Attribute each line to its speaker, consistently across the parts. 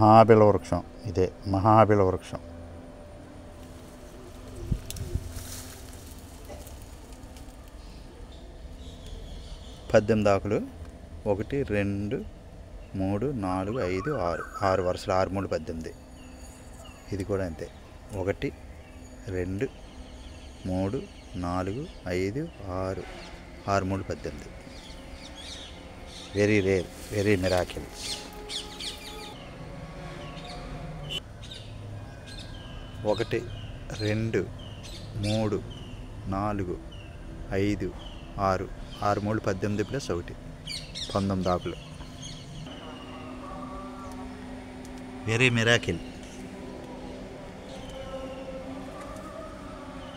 Speaker 1: మహాబిల వృక్షం. ఇదే మహాబిల వృక్షం. పద్దెనిమిది ఆకులు. 1 2 3 4 5 6 6 వరుసలు. 6 3 18. ఇది కూడా అంతే. 1 2 3 4 5 6 6 3 18. Very rare, very miracle. ఒకటి 2 3 4 5 6 6 3 18 ప్లస్ 1 19 ఆకులు. Very miracle,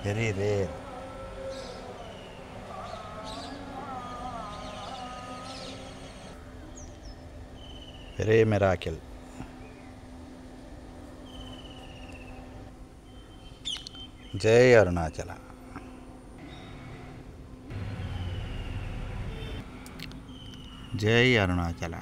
Speaker 1: very rare. Very miracle. జై అరుణాచల. జై అరుణాచల.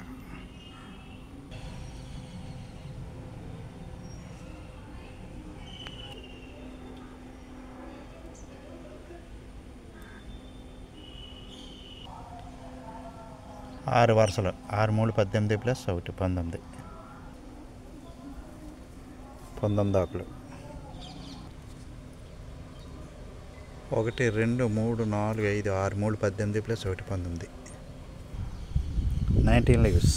Speaker 1: ఆరు వరుసలు. 6 3 18 ప్లస్ 1 19. 19 ఆకులు. 1 2 3 4 5 6 3 18 ప్లస్ 1 19. 19 లీవ్స్.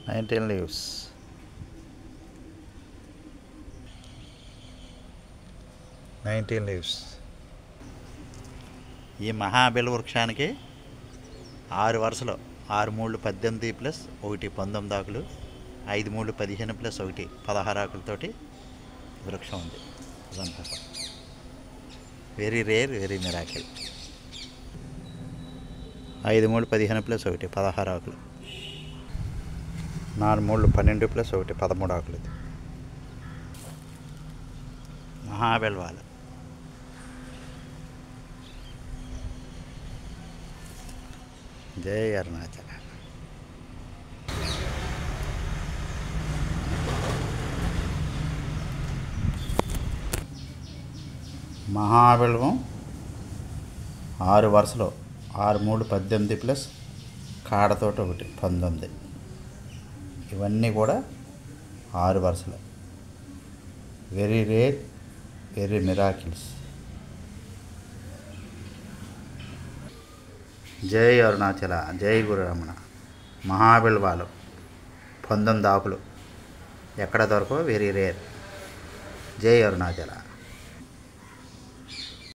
Speaker 1: 19 లీవ్స్. 19 లీవ్స్. ఈ మహాబిల వృక్షానికి 6 వరుసలు. 6 3 18 ప్లస్ 1 19 ఆకులు. 5 3 15 ప్లస్ 1 16 ఆకులతోటి వృక్షం ఉంది. అదంతా very rare, very miracle. 5 3 15 plus 1 16 ఆకులు. 4 3 12 ప్లస్ 1 13 ఆకులు. మహాబిల్వాలు. జై అరుణాచల. మహాబిల్వం 6 వరుసలు. 6 3 18 ప్లస్ కాడతోటి 1 19. ఇవన్నీ కూడా 6 వరుసలు. Very rare, very miracles. జై అరుణాచల. జై గురురమణ. మహాబిల్వాలు 19 ఆకులు. ఎక్కడ దొరకవు, వెరీ రేర్. జై అరుణాచల.